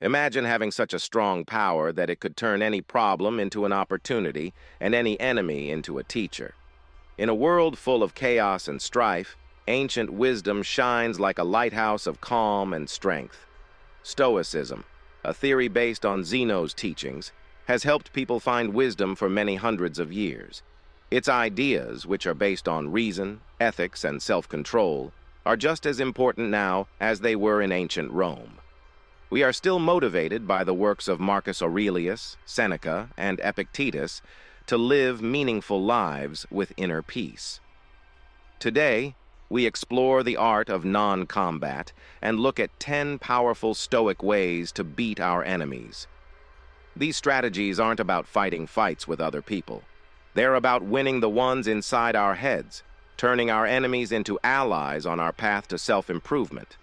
Imagine having such a strong power that it could turn any problem into an opportunity and any enemy into a teacher. In a world full of chaos and strife, ancient wisdom shines like a lighthouse of calm and strength. Stoicism, a theory based on Zeno's teachings, has helped people find wisdom for many hundreds of years. Its ideas, which are based on reason, ethics, and self-control, are just as important now as they were in ancient Rome. We are still motivated by the works of Marcus Aurelius, Seneca, and Epictetus to live meaningful lives with inner peace. Today, we explore the art of non-combat and look at 10 powerful Stoic ways to beat our enemies. These strategies aren't about fighting fights with other people. They're about winning the ones inside our heads, turning our enemies into allies on our path to self-improvement.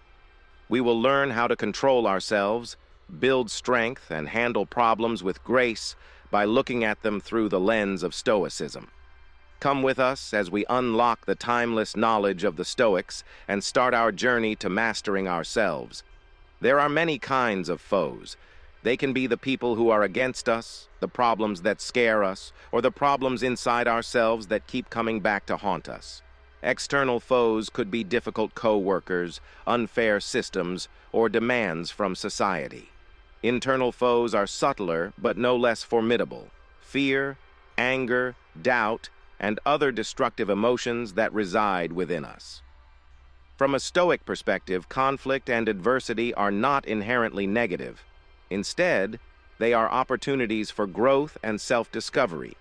We will learn how to control ourselves, build strength, and handle problems with grace by looking at them through the lens of Stoicism. Come with us as we unlock the timeless knowledge of the Stoics and start our journey to mastering ourselves. There are many kinds of foes. They can be the people who are against us, the problems that scare us, or the problems inside ourselves that keep coming back to haunt us. External foes could be difficult co-workers, unfair systems, or demands from society. Internal foes are subtler but no less formidable: fear, anger, doubt, and other destructive emotions that reside within us. From a Stoic perspective, conflict and adversity are not inherently negative. Instead, they are opportunities for growth and self-discovery.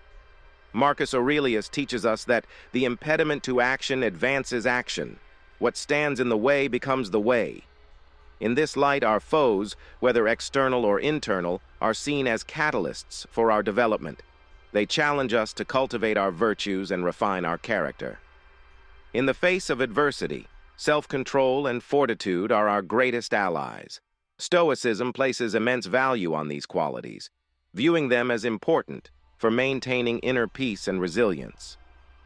Marcus Aurelius teaches us that the impediment to action advances action. What stands in the way becomes the way. In this light, our foes, whether external or internal, are seen as catalysts for our development. They challenge us to cultivate our virtues and refine our character. In the face of adversity, self-control and fortitude are our greatest allies. Stoicism places immense value on these qualities, viewing them as important for maintaining inner peace and resilience.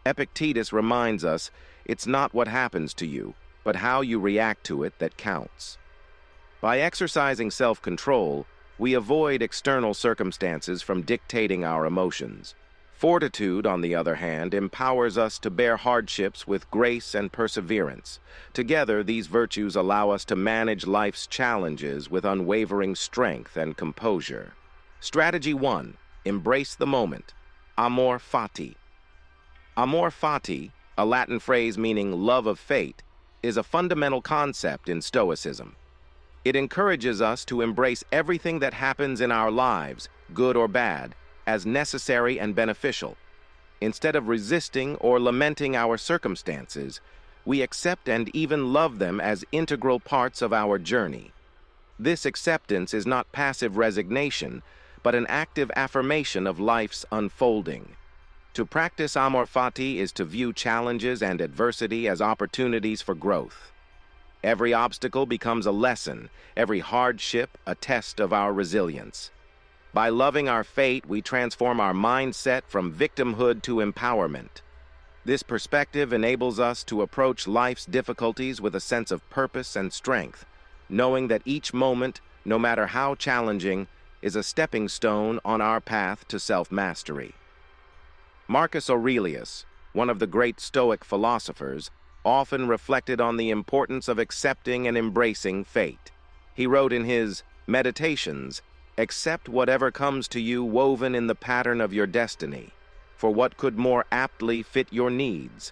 Epictetus reminds us it's not what happens to you, but how you react to it that counts. By exercising self-control, we avoid external circumstances from dictating our emotions. Fortitude, on the other hand, empowers us to bear hardships with grace and perseverance. Together, these virtues allow us to manage life's challenges with unwavering strength and composure. Strategy 1. Embrace the moment. Amor fati. Amor fati, a Latin phrase meaning love of fate, is a fundamental concept in Stoicism. It encourages us to embrace everything that happens in our lives, good or bad, as necessary and beneficial. Instead of resisting or lamenting our circumstances, we accept and even love them as integral parts of our journey. This acceptance is not passive resignation, but an active affirmation of life's unfolding. To practice amor fati is to view challenges and adversity as opportunities for growth. Every obstacle becomes a lesson, every hardship a test of our resilience. By loving our fate, we transform our mindset from victimhood to empowerment. This perspective enables us to approach life's difficulties with a sense of purpose and strength, knowing that each moment, no matter how challenging, is a stepping stone on our path to self-mastery. Marcus Aurelius, one of the great Stoic philosophers, often reflected on the importance of accepting and embracing fate. He wrote in his Meditations, "Accept whatever comes to you woven in the pattern of your destiny, for what could more aptly fit your needs?"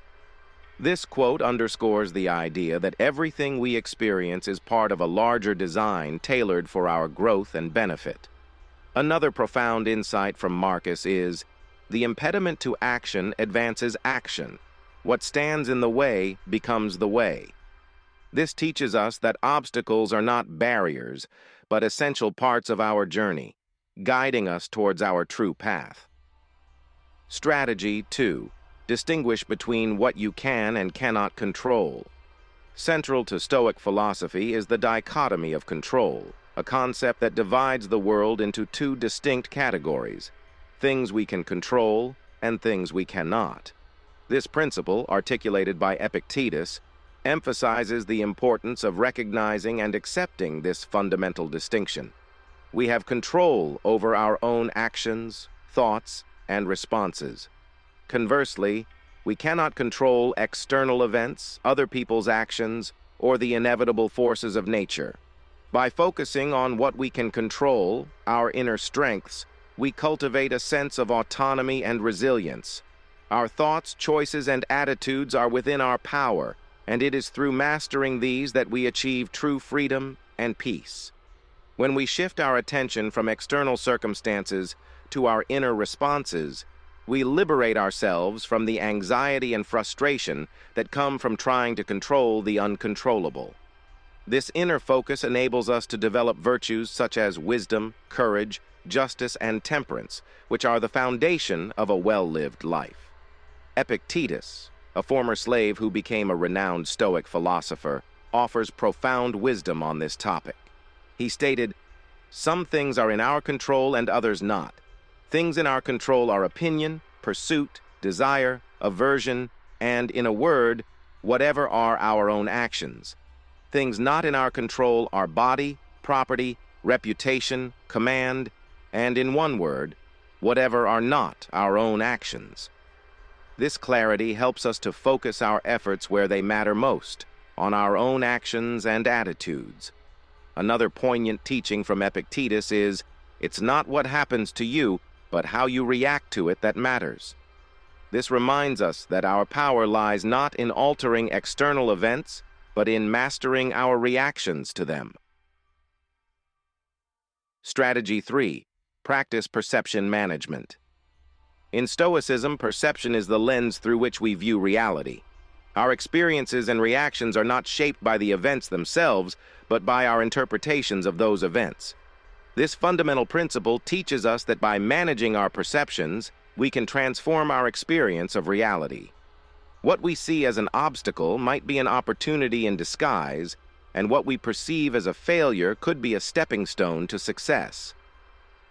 This quote underscores the idea that everything we experience is part of a larger design tailored for our growth and benefit. Another profound insight from Marcus is, the impediment to action advances action. What stands in the way becomes the way. This teaches us that obstacles are not barriers, but essential parts of our journey, guiding us towards our true path. Strategy 2. Distinguish between what you can and cannot control. Central to Stoic philosophy is the dichotomy of control, a concept that divides the world into two distinct categories: things we can control and things we cannot. This principle, articulated by Epictetus, emphasizes the importance of recognizing and accepting this fundamental distinction. We have control over our own actions, thoughts, and responses. Conversely, we cannot control external events, other people's actions, or the inevitable forces of nature. By focusing on what we can control, our inner strengths, we cultivate a sense of autonomy and resilience. Our thoughts, choices, and attitudes are within our power, and it is through mastering these that we achieve true freedom and peace. When we shift our attention from external circumstances to our inner responses, we liberate ourselves from the anxiety and frustration that come from trying to control the uncontrollable. This inner focus enables us to develop virtues such as wisdom, courage, justice, and temperance, which are the foundation of a well-lived life. Epictetus, a former slave who became a renowned Stoic philosopher, offers profound wisdom on this topic. He stated, "Some things are in our control and others not. Things in our control are opinion, pursuit, desire, aversion, and, in a word, whatever are our own actions. Things not in our control are body, property, reputation, command, and, in one word, whatever are not our own actions." This clarity helps us to focus our efforts where they matter most, on our own actions and attitudes. Another poignant teaching from Epictetus is, "It's not what happens to you, but how you react to it that matters." This reminds us that our power lies not in altering external events, but in mastering our reactions to them. Strategy 3. Practice perception management. In Stoicism, perception is the lens through which we view reality. Our experiences and reactions are not shaped by the events themselves, but by our interpretations of those events. This fundamental principle teaches us that by managing our perceptions, we can transform our experience of reality. What we see as an obstacle might be an opportunity in disguise, and what we perceive as a failure could be a stepping stone to success.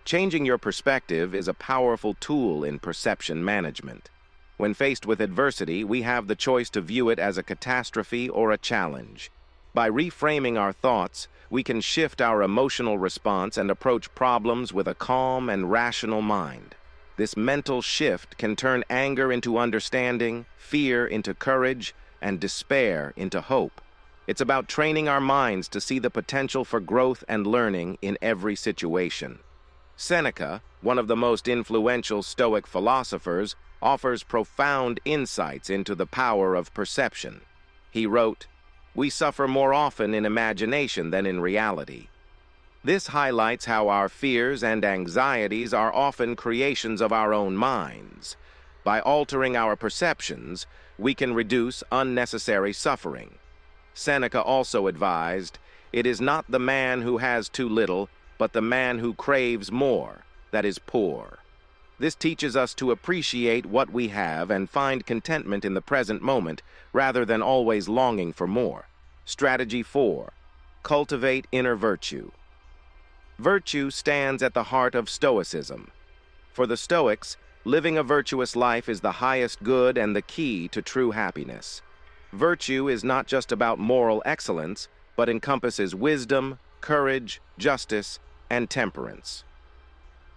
Changing your perspective is a powerful tool in perception management. When faced with adversity, we have the choice to view it as a catastrophe or a challenge. By reframing our thoughts, we can shift our emotional response and approach problems with a calm and rational mind. This mental shift can turn anger into understanding, fear into courage, and despair into hope. It's about training our minds to see the potential for growth and learning in every situation. Seneca, one of the most influential Stoic philosophers, offers profound insights into the power of perception. He wrote, "We suffer more often in imagination than in reality." This highlights how our fears and anxieties are often creations of our own minds. By altering our perceptions, we can reduce unnecessary suffering. Seneca also advised, "It is not the man who has too little, but the man who craves more, that is poor." This teaches us to appreciate what we have and find contentment in the present moment rather than always longing for more. Strategy 4. Cultivate inner virtue. Virtue stands at the heart of Stoicism. For the Stoics, living a virtuous life is the highest good and the key to true happiness. Virtue is not just about moral excellence, but encompasses wisdom, courage, justice, and temperance.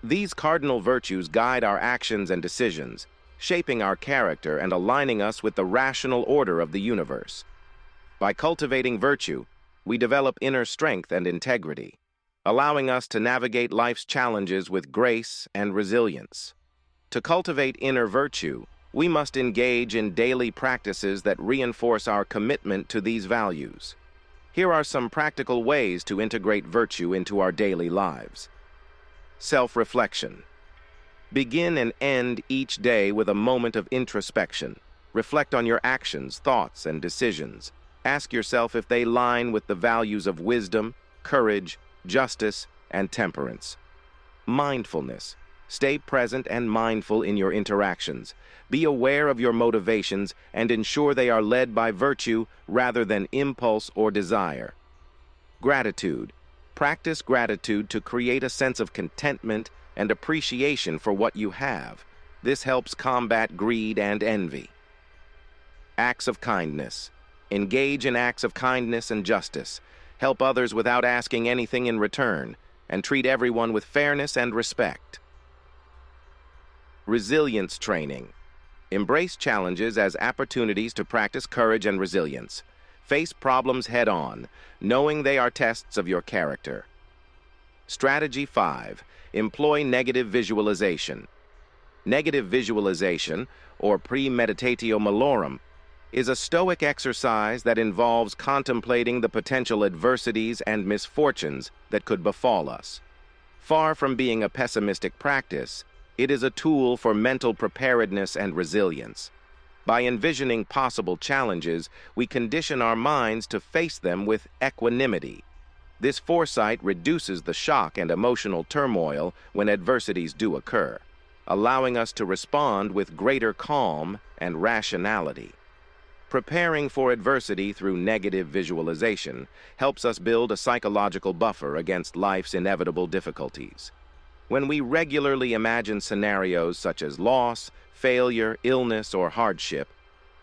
These cardinal virtues guide our actions and decisions, shaping our character and aligning us with the rational order of the universe. By cultivating virtue, we develop inner strength and integrity, allowing us to navigate life's challenges with grace and resilience. To cultivate inner virtue, we must engage in daily practices that reinforce our commitment to these values. Here are some practical ways to integrate virtue into our daily lives. Self-reflection. Begin and end each day with a moment of introspection. Reflect on your actions, thoughts, and decisions. Ask yourself if they align with the values of wisdom, courage, justice, and temperance. Mindfulness. Stay present and mindful in your interactions. Be aware of your motivations and ensure they are led by virtue rather than impulse or desire. Gratitude. Practice gratitude to create a sense of contentment and appreciation for what you have. This helps combat greed and envy. Acts of kindness. Engage in acts of kindness and justice. Help others without asking anything in return. and treat everyone with fairness and respect. Resilience training. Embrace challenges as opportunities to practice courage and resilience. Face problems head-on, knowing they are tests of your character. Strategy 5. Employ negative visualization. Negative visualization, or premeditatio malorum, is a Stoic exercise that involves contemplating the potential adversities and misfortunes that could befall us. Far from being a pessimistic practice, it is a tool for mental preparedness and resilience. By envisioning possible challenges, we condition our minds to face them with equanimity. This foresight reduces the shock and emotional turmoil when adversities do occur, allowing us to respond with greater calm and rationality. Preparing for adversity through negative visualization helps us build a psychological buffer against life's inevitable difficulties. When we regularly imagine scenarios such as loss, failure, illness, or hardship,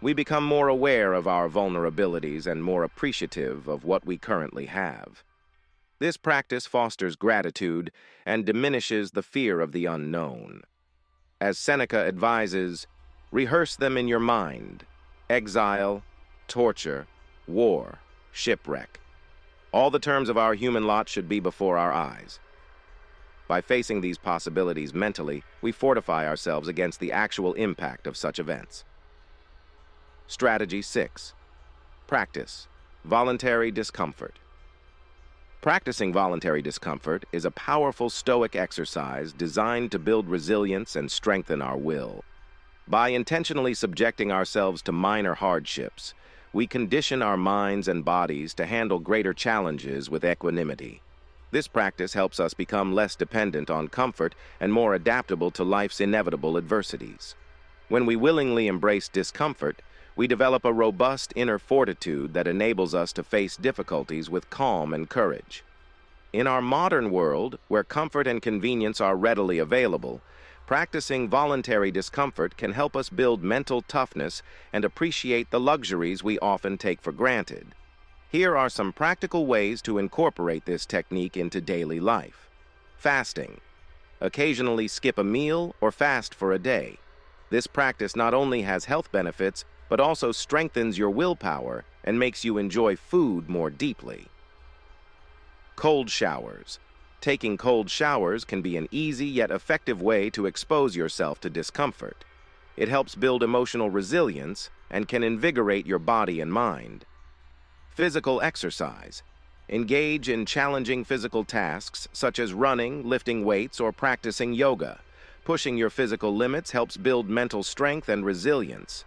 we become more aware of our vulnerabilities and more appreciative of what we currently have. This practice fosters gratitude and diminishes the fear of the unknown. As Seneca advises, rehearse them in your mind: exile, torture, war, shipwreck. All the terms of our human lot should be before our eyes. By facing these possibilities mentally, we fortify ourselves against the actual impact of such events. Strategy 6. Practice voluntary discomfort. Practicing voluntary discomfort is a powerful Stoic exercise designed to build resilience and strengthen our will. By intentionally subjecting ourselves to minor hardships, we condition our minds and bodies to handle greater challenges with equanimity. This practice helps us become less dependent on comfort and more adaptable to life's inevitable adversities. When we willingly embrace discomfort, we develop a robust inner fortitude that enables us to face difficulties with calm and courage. In our modern world, where comfort and convenience are readily available, practicing voluntary discomfort can help us build mental toughness and appreciate the luxuries we often take for granted. Here are some practical ways to incorporate this technique into daily life. Fasting. Occasionally skip a meal or fast for a day. This practice not only has health benefits, but also strengthens your willpower and makes you enjoy food more deeply. Cold showers. Taking cold showers can be an easy yet effective way to expose yourself to discomfort. It helps build emotional resilience and can invigorate your body and mind. Physical exercise. Engage in challenging physical tasks such as running, lifting weights, or practicing yoga. Pushing your physical limits helps build mental strength and resilience.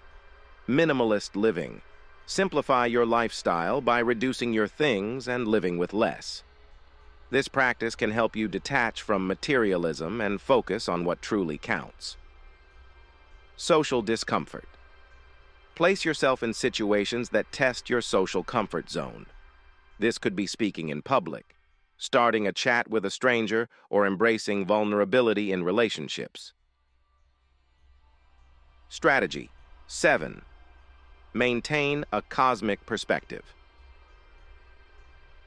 Minimalist living. Simplify your lifestyle by reducing your things and living with less. This practice can help you detach from materialism and focus on what truly counts. Social discomfort. Place yourself in situations that test your social comfort zone. This could be speaking in public, starting a chat with a stranger, or embracing vulnerability in relationships. Strategy 7. Maintain a cosmic perspective.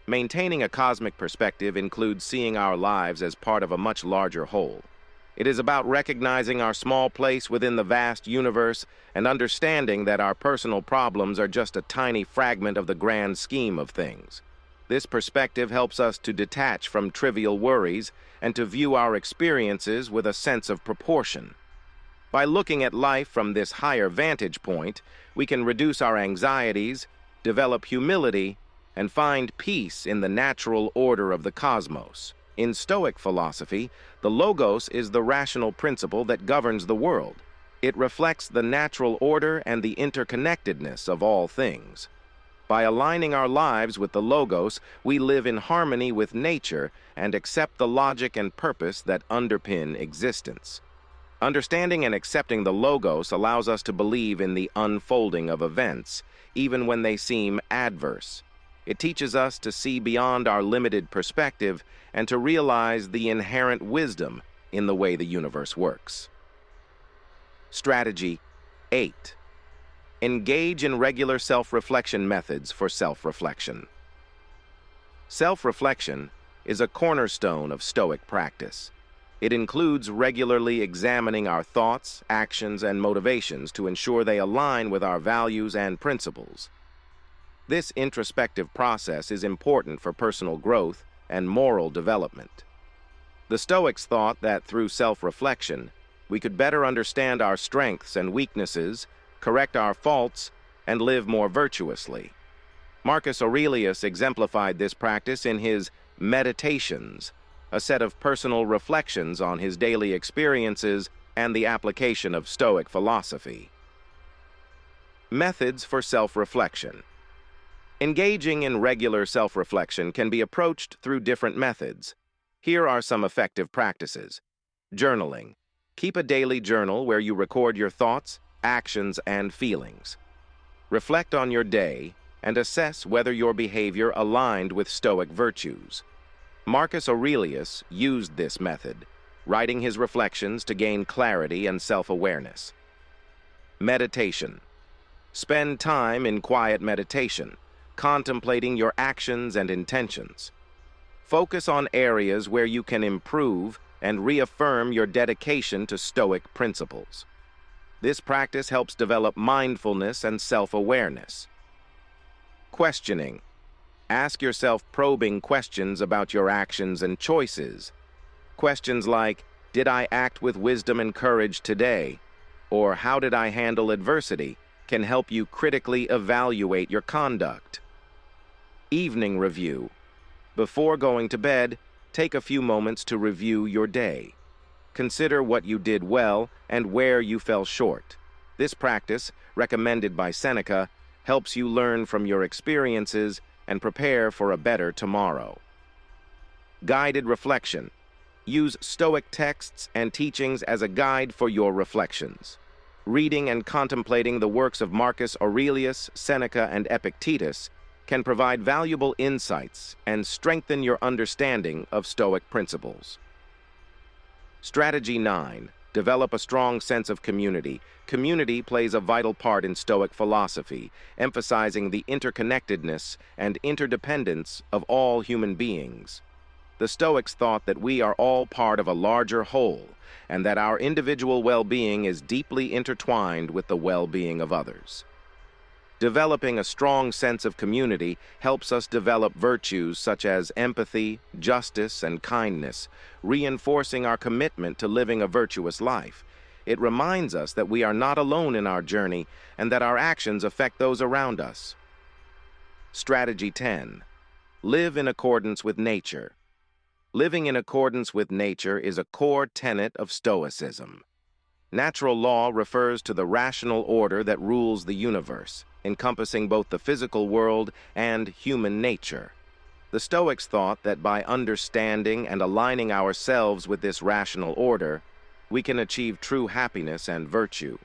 Maintaining a cosmic perspective includes seeing our lives as part of a much larger whole. It is about recognizing our small place within the vast universe and understanding that our personal problems are just a tiny fragment of the grand scheme of things. This perspective helps us to detach from trivial worries and to view our experiences with a sense of proportion. By looking at life from this higher vantage point, we can reduce our anxieties, develop humility, and find peace in the natural order of the cosmos. In Stoic philosophy, the logos is the rational principle that governs the world. It reflects the natural order and the interconnectedness of all things. By aligning our lives with the logos, we live in harmony with nature and accept the logic and purpose that underpin existence. Understanding and accepting the logos allows us to believe in the unfolding of events, even when they seem adverse. It teaches us to see beyond our limited perspective and to realize the inherent wisdom in the way the universe works. Strategy 8. Engage in regular self-reflection methods for self-reflection. Self-reflection, is a cornerstone of Stoic practice. It includes regularly examining our thoughts, actions, and motivations to ensure they align with our values and principles. This introspective process is important for personal growth and moral development. The Stoics thought that through self-reflection, we could better understand our strengths and weaknesses, correct our faults, and live more virtuously. Marcus Aurelius exemplified this practice in his Meditations, a set of personal reflections on his daily experiences and the application of Stoic philosophy. Methods for self-reflection. Engaging in regular self-reflection can be approached through different methods. Here are some effective practices. Journaling. Keep a daily journal where you record your thoughts, actions, and feelings. Reflect on your day and assess whether your behavior aligned with Stoic virtues. Marcus Aurelius used this method, writing his reflections to gain clarity and self-awareness. Meditation. Spend time in quiet meditation, contemplating your actions and intentions. Focus on areas where you can improve and reaffirm your dedication to Stoic principles. This practice helps develop mindfulness and self-awareness. Questioning. Ask yourself probing questions about your actions and choices. Questions like, did I act with wisdom and courage today? Or how did I handle adversity? Can help you critically evaluate your conduct. Evening review. Before going to bed, take a few moments to review your day. Consider what you did well and where you fell short. This practice, recommended by Seneca, helps you learn from your experiences and prepare for a better tomorrow. Guided reflection. Use Stoic texts and teachings as a guide for your reflections. Reading and contemplating the works of Marcus Aurelius, Seneca, and Epictetus can provide valuable insights and strengthen your understanding of Stoic principles. Strategy 9. Develop a strong sense of community. Community plays a vital part in Stoic philosophy, emphasizing the interconnectedness and interdependence of all human beings. The Stoics thought that we are all part of a larger whole, and that our individual well-being is deeply intertwined with the well-being of others. Developing a strong sense of community helps us develop virtues such as empathy, justice, and kindness, reinforcing our commitment to living a virtuous life. It reminds us that we are not alone in our journey and that our actions affect those around us. Strategy 10. Live in accordance with nature. Living in accordance with nature is a core tenet of Stoicism. Natural law refers to the rational order that rules the universe, encompassing both the physical world and human nature. The Stoics thought that by understanding and aligning ourselves with this rational order, we can achieve true happiness and virtue.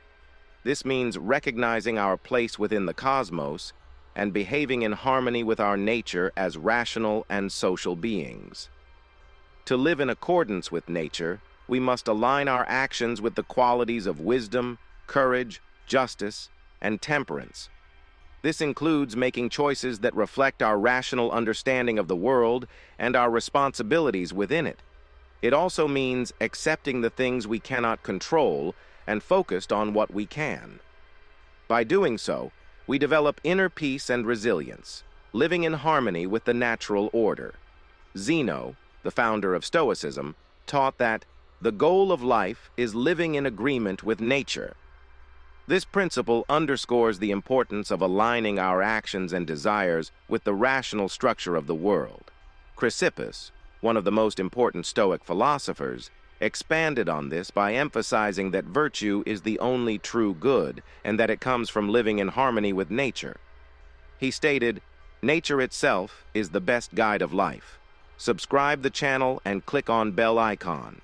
This means recognizing our place within the cosmos and behaving in harmony with our nature as rational and social beings. To live in accordance with nature, we must align our actions with the qualities of wisdom, courage, justice, and temperance. This includes making choices that reflect our rational understanding of the world and our responsibilities within it. It also means accepting the things we cannot control and focused on what we can. By doing so, we develop inner peace and resilience, living in harmony with the natural order. Zeno, the founder of Stoicism, taught that the goal of life is living in agreement with nature. This principle underscores the importance of aligning our actions and desires with the rational structure of the world. Chrysippus, one of the most important Stoic philosophers, expanded on this by emphasizing that virtue is the only true good and that it comes from living in harmony with nature. He stated, "Nature itself is the best guide of life." Subscribe the channel and click on bell icon.